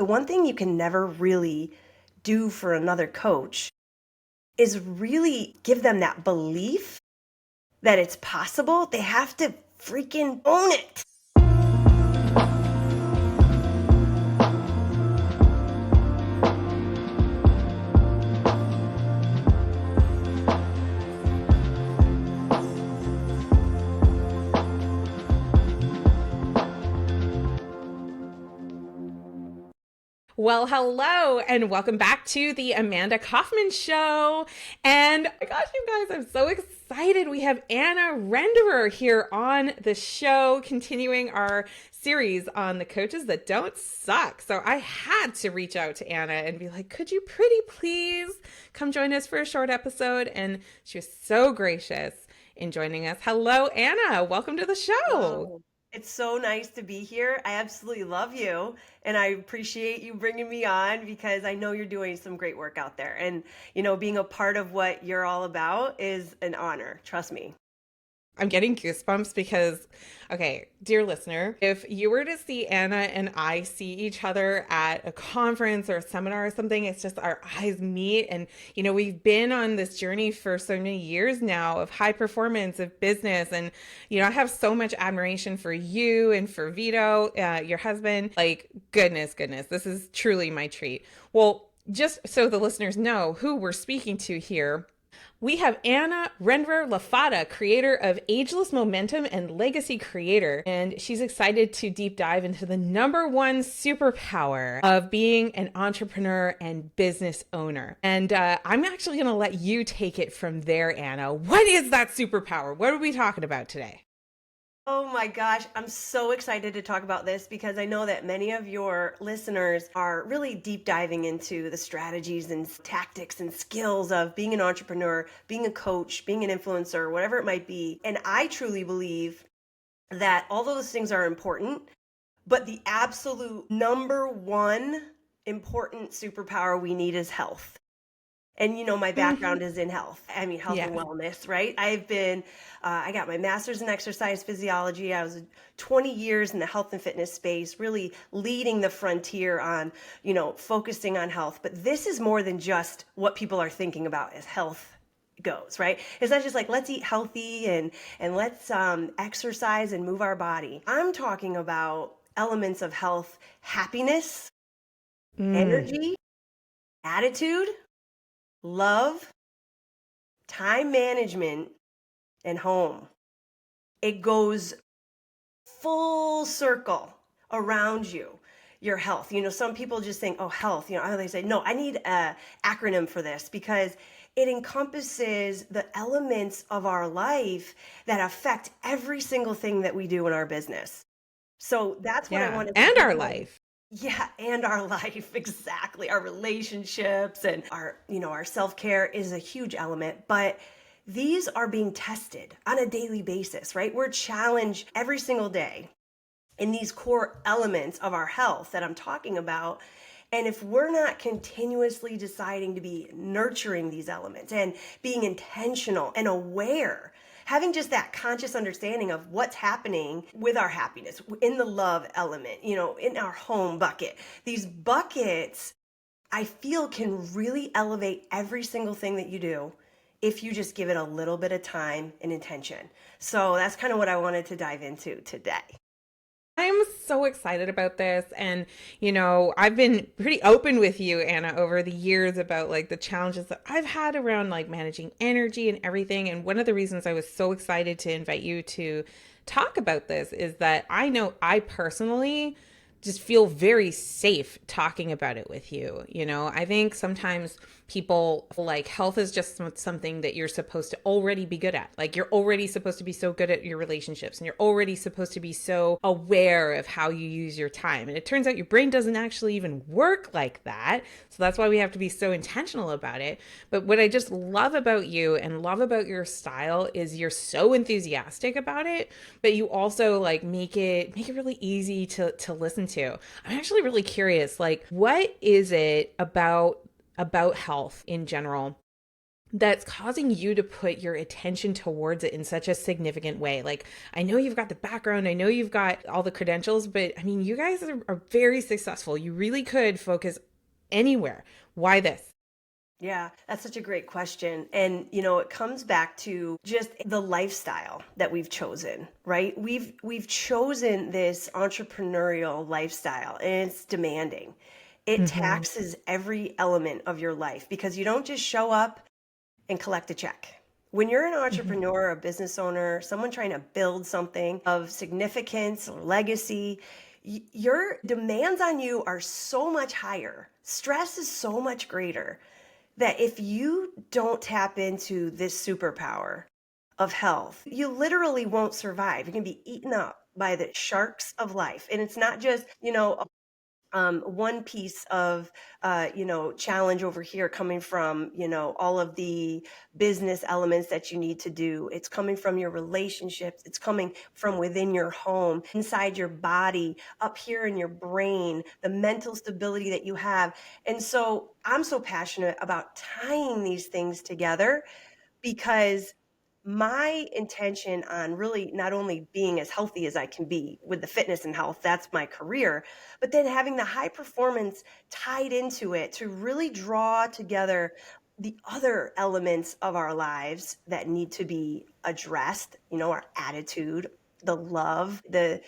The one thing you can never really do for another coach is really give them that belief that it's possible. They have to freaking own it. Well, hello, and welcome back to the Amanda Kaufman Show. And oh my gosh, you guys, I'm so excited. We have Anna Renderer here on the show, continuing our series on the coaches that don't suck. So I had to reach out to Anna and be like, could you pretty please come join us for a short episode? And she was so gracious in joining us. Hello, Anna. Welcome to the show. Wow. It's so nice to be here. I absolutely love you, and I appreciate you bringing me on because I know you're doing some great work out there. And, being a part of what you're all about is an honor. Trust me. I'm getting goosebumps because, okay, dear listener, if you were to see Anna and I see each other at a conference or a seminar or something, it's just our eyes meet. And, we've been on this journey for so many years now of high performance, of business. And, I have so much admiration for you and for Vito, your husband. Like, goodness, this is truly my treat. Well, just so the listeners know who we're speaking to here, we have Anna Renderer Lafata, creator of Ageless Momentum and Legacy Creator, and she's excited to deep dive into the number one superpower of being an entrepreneur and business owner. And I'm actually going to let you take it from there, Anna. What is that superpower? What are we talking about today? Oh my gosh, I'm so excited to talk about this because I know that many of your listeners are really deep diving into the strategies and tactics and skills of being an entrepreneur, being a coach, being an influencer, whatever it might be. And I truly believe that all those things are important, but the absolute number one important superpower we need is health. And my background is in health. I mean, health and Yeah. wellness, right? I got my master's in exercise physiology. I was 20 years in the health and fitness space, really leading the frontier on, focusing on health. But this is more than just what people are thinking about as health goes, right? It's not just like, let's eat healthy and let's exercise and move our body. I'm talking about elements of health, happiness, Mm. energy, attitude, love, time management, and home. It goes full circle around you, your health. Some people just think, oh, health. They say, no, I need a acronym for this because it encompasses the elements of our life that affect every single thing that we do in our business. So that's what I Yeah. wanted to And give our you. life. Yeah, and our life, exactly. Our relationships and our self-care is a huge element, but these are being tested on a daily basis, right? We're challenged every single day in these core elements of our health that I'm talking about. And if we're not continuously deciding to be nurturing these elements and being intentional and aware, having just that conscious understanding of what's happening with our happiness in the love element, in our home bucket, these buckets I feel can really elevate every single thing that you do if you just give it a little bit of time and intention. So that's kind of what I wanted to dive into today. I'm so excited about this. And, I've been pretty open with you, Anna, over the years about like the challenges that I've had around like managing energy and everything. And one of the reasons I was so excited to invite you to talk about this is that I know I personally just feel very safe talking about it with you. I think sometimes people feel like health is just something that you're supposed to already be good at. Like you're already supposed to be so good at your relationships and you're already supposed to be so aware of how you use your time. And it turns out your brain doesn't actually even work like that. So that's why we have to be so intentional about it. But what I just love about you and love about your style is you're so enthusiastic about it, but you also like make it really easy to listen to. I'm actually really curious, like what is it about health in general that's causing you to put your attention towards it in such a significant way? Like, I know you've got the background, I know you've got all the credentials, but I mean, you guys are very successful. You really could focus anywhere. Why this? Yeah, that's such a great question. And it comes back to just the lifestyle that we've chosen, right? We've chosen this entrepreneurial lifestyle, and it's demanding. It Mm-hmm. taxes every element of your life because you don't just show up and collect a check. When you're an Mm-hmm. entrepreneur, a business owner, someone trying to build something of significance or legacy, your demands on you are so much higher. Stress is so much greater that if you don't tap into this superpower of health, you literally won't survive. You're going to be eaten up by the sharks of life. And it's not just, one piece of, challenge over here coming from, all of the business elements that you need to do. It's coming from your relationships. It's coming from within your home, inside your body, up here in your brain, the mental stability that you have. And so I'm so passionate about tying these things together because my intention on really not only being as healthy as I can be with the fitness and health, that's my career, but then having the high performance tied into it to really draw together the other elements of our lives that need to be addressed, our attitude, the love, the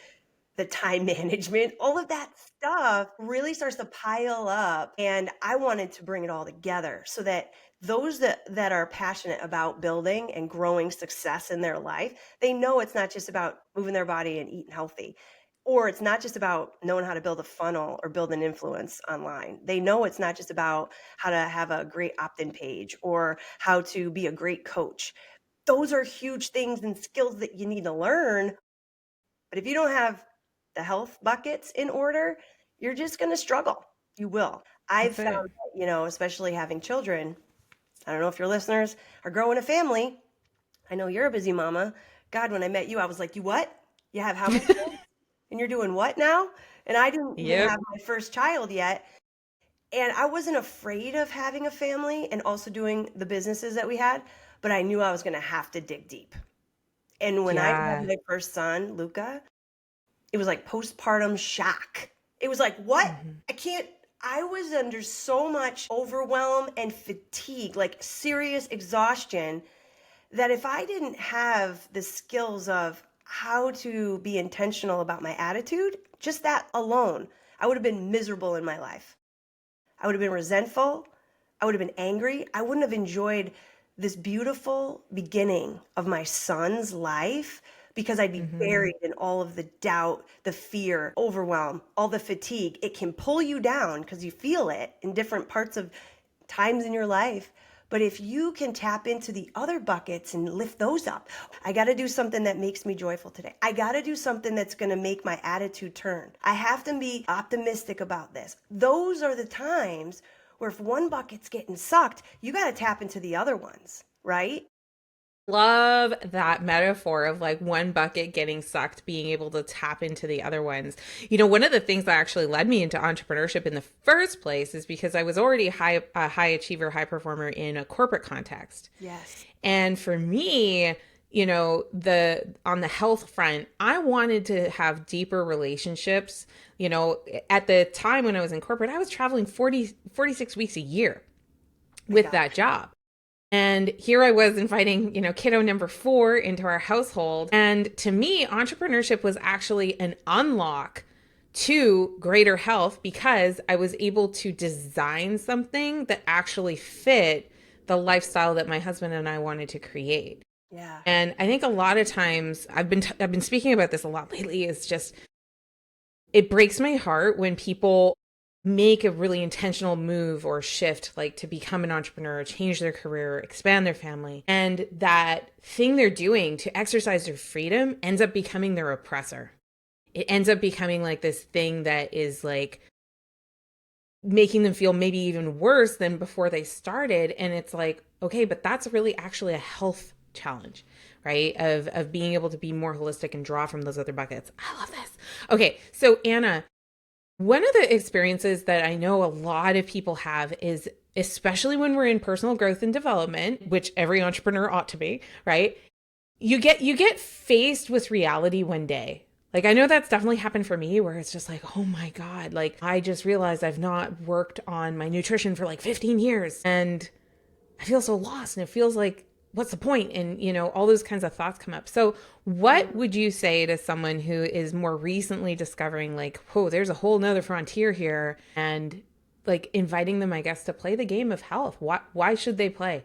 time management, all of that stuff really starts to pile up. And I wanted to bring it all together so that those that are passionate about building and growing success in their life, they know it's not just about moving their body and eating healthy. Or it's not just about knowing how to build a funnel or build an influence online. They know it's not just about how to have a great opt-in page or how to be a great coach. Those are huge things and skills that you need to learn, but if you don't have the health buckets in order, you're just going to struggle. You will. I've That's found it. that, especially having children, I don't know if your listeners are growing a family. I know you're a busy mama. God, when I met you, I was like, you what? You have how many kids? And you're doing what now? And I didn't even Yep. have my first child yet. And I wasn't afraid of having a family and also doing the businesses that we had, but I knew I was going to have to dig deep. And when I had Yeah. my first son, Luca, it was like postpartum shock. It was like, what? Hmm. I can't. I was under so much overwhelm and fatigue, like serious exhaustion, that if I didn't have the skills of how to be intentional about my attitude, just that alone, I would have been miserable in my life. I would have been resentful. I would have been angry. I wouldn't have enjoyed this beautiful beginning of my son's life because I'd be Hmm. buried in all of the doubt, the fear, overwhelm, all the fatigue. It can pull you down because you feel it in different parts of times in your life. But if you can tap into the other buckets and lift those up, I got to do something that makes me joyful today. I got to do something that's going to make my attitude turn. I have to be optimistic about this. Those are the times where if one bucket's getting sucked, you got to tap into the other ones, right? Love that metaphor of like one bucket getting sucked, being able to tap into the other ones. One of the things that actually led me into entrepreneurship in the first place is because I was already a high achiever, high performer in a corporate context. Yes. And for me, the on the health front, I wanted to have deeper relationships. At the time when I was in corporate, I was traveling 46 weeks a year My with that gosh. job. And here I was inviting, kiddo number 4 into our household. And to me, entrepreneurship was actually an unlock to greater health because I was able to design something that actually fit the lifestyle that my husband and I wanted to create. Yeah. And I think a lot of times I've been speaking about this a lot lately, is just it breaks my heart when people make a really intentional move or shift, like to become an entrepreneur, change their career, expand their family, and that thing they're doing to exercise their freedom ends up becoming their oppressor. It ends up becoming like this thing that is like making them feel maybe even worse than before they started. And it's like, okay, but that's really actually a health challenge, right? Of being able to be more holistic and draw from those other buckets. I love this. Okay, so Anna, one of the experiences that I know a lot of people have is especially when we're in personal growth and development, which every entrepreneur ought to be, right? You get faced with reality one day. Like, I know that's definitely happened for me where it's just like, oh my God, like I just realized I've not worked on my nutrition for like 15 years and I feel so lost and it feels like, what's the point? And, all those kinds of thoughts come up. So, what would you say to someone who is more recently discovering, like, whoa, there's a whole nother frontier here, and like inviting them, I guess, to play the game of health? Why should they play?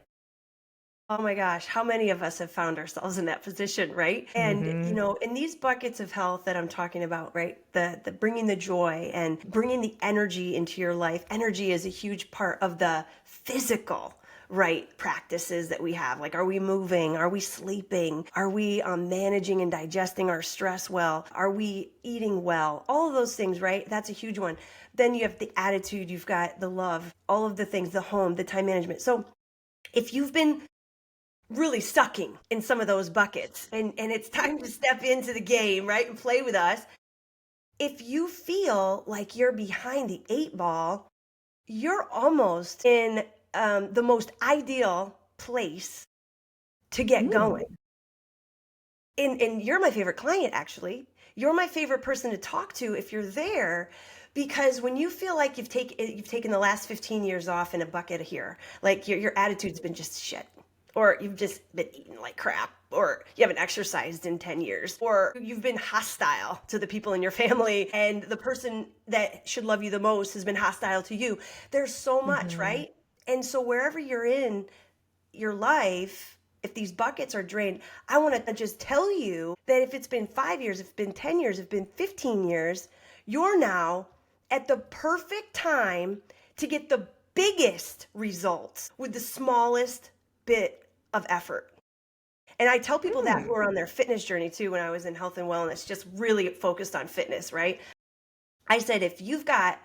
Oh my gosh, how many of us have found ourselves in that position, right? And Mm-hmm. in these buckets of health that I'm talking about, right? The bringing the joy and bringing the energy into your life. Energy is a huge part of the physical, right, practices that we have. Like, are we moving? Are we sleeping? Are we managing and digesting our stress well? Are we eating well? All of those things, right? That's a huge one. Then you have the attitude, you've got the love, all of the things, the home, the time management. So if you've been really sucking in some of those buckets and it's time to step into the game, right, and play with us, if you feel like you're behind the eight ball, you're almost in the most ideal place to get Mm. going. And you're my favorite client, actually. You're my favorite person to talk to if you're there, because when you feel like you've taken the last 15 years off in a bucket here, like your attitude's been just shit, or you've just been eating like crap, or you haven't exercised in 10 years, or you've been hostile to the people in your family, and the person that should love you the most has been hostile to you. There's so much, Mm-hmm. right? And so wherever you're in your life, if these buckets are drained, I want to just tell you that if it's been 5 years, if it's been 10 years, if it's been 15 years, you're now at the perfect time to get the biggest results with the smallest bit of effort. And I tell people that who Mm. are on their fitness journey too, when I was in health and wellness, just really focused on fitness, right? I said, if you've got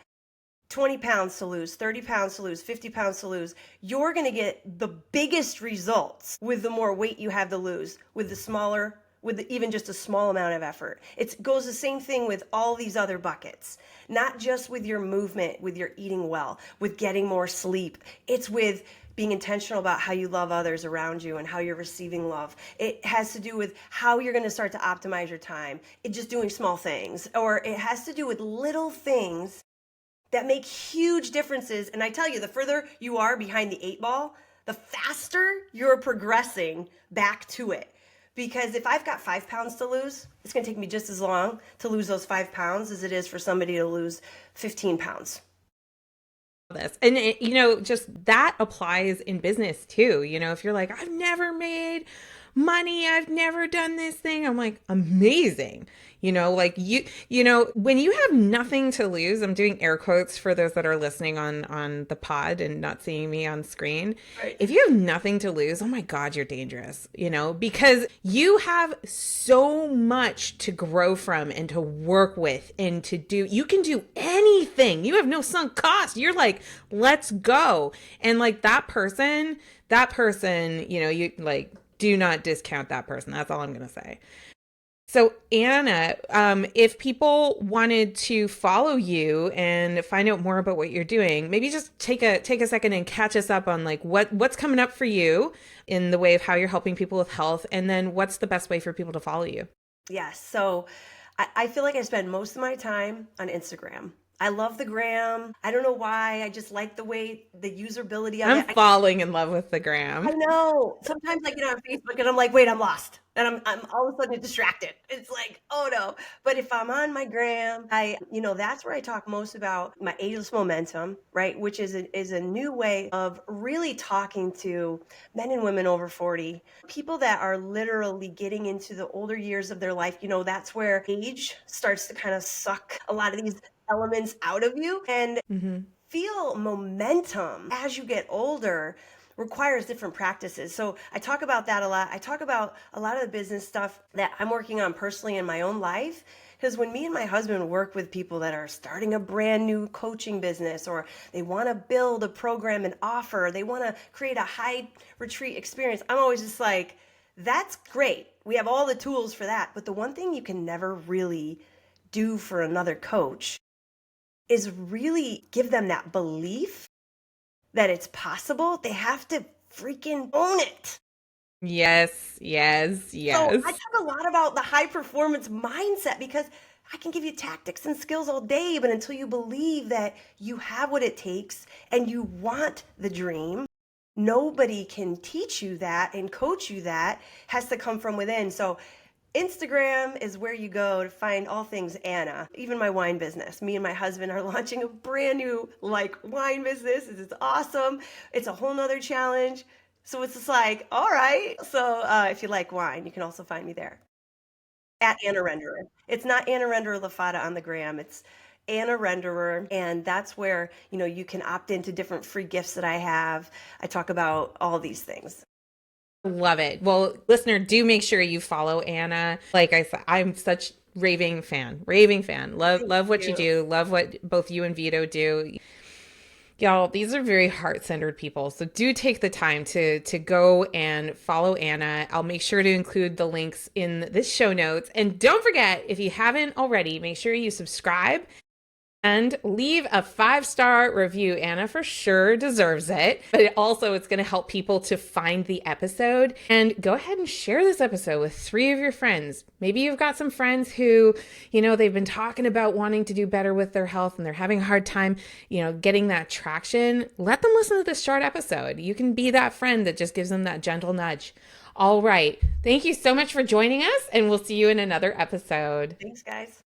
20 pounds to lose, 30 pounds to lose, 50 pounds to lose, you're going to get the biggest results with the more weight you have to lose, with the smaller, even just a small amount of effort. It goes the same thing with all these other buckets, not just with your movement, with your eating well, with getting more sleep. It's with being intentional about how you love others around you and how you're receiving love. It has to do with how you're going to start to optimize your time. It's just doing small things, or it has to do with little things that make huge differences. And I tell you, the further you are behind the eight ball, the faster you're progressing back to it. Because if I've got 5 pounds to lose, it's going to take me just as long to lose those 5 pounds as it is for somebody to lose 15 pounds. This and just that applies in business too. If you're like, I've never made money, I've never done this thing, I'm like, amazing. Like when you have nothing to lose, I'm doing air quotes for those that are listening on the pod and not seeing me on screen. Right. If you have nothing to lose, oh my God, you're dangerous, because you have so much to grow from and to work with and to do. You can do anything. You have no sunk cost. You're like, let's go. And like that person, you like, do not discount that person. That's all I'm going to say. So, Anna, if people wanted to follow you and find out more about what you're doing, maybe just take a second and catch us up on like what's coming up for you in the way of how you're helping people with health, and then what's the best way for people to follow you. Yes. So I feel like I spend most of my time on Instagram. I love the gram. I don't know why. I just like the way the usability of I'm it. falling in love with the I gram. know. Sometimes I get on Facebook and I'm like, wait, I'm lost. And I'm all of a sudden distracted. It's like, oh no. But if I'm on my gram, that's where I talk most about my ageless momentum, right? Which is a new way of really talking to men and women over 40, people that are literally getting into the older years of their life. That's where age starts to kind of suck a lot of these elements out of you. And Hmm. feel momentum as you get older requires different practices. So I talk about that a lot. I talk about a lot of the business stuff that I'm working on personally in my own life. Because when me and my husband work with people that are starting a brand new coaching business, or they want to build a program and offer, they want to create a high retreat experience, I'm always just like, that's great. We have all the tools for that. But the one thing you can never really do for another coach is really give them that belief that it's possible, they have to freaking own it. Yes, yes, So I yes. talk a lot about the high performance mindset because I can give you tactics and skills all day, but until you believe that you have what it takes and you want the dream, nobody can teach you that and coach you that. Has to come from within. So Instagram is where you go to find all things Anna, even my wine business. Me and my husband are launching a brand new wine business. It's awesome. It's a whole nother challenge. So it's just like, all right. So if you like wine, you can also find me there at Anna Renderer. It's not Anna Renderer Lafata on the gram. It's Anna Renderer, and that's where you can opt into different free gifts that I have. I talk about all these things. Love it. Well, listener, do make sure you follow Anna. Like I said, I'm such raving fan, raving fan. Thank Love what you you. do. Love what both you and Vito do. Y'all, these are very heart-centered people. So do take the time to go and follow Anna. I'll make sure to include the links in this show notes. And don't forget, if you haven't already, make sure you subscribe and leave a 5-star review. Anna for sure deserves it, but it's going to help people to find the episode. And go ahead and share this episode with 3 of your friends. Maybe you've got some friends who, they've been talking about wanting to do better with their health and they're having a hard time, getting that traction. Let them listen to this short episode. You can be that friend that just gives them that gentle nudge. All right. Thank you so much for joining us, and we'll see you in another episode. Thanks, guys.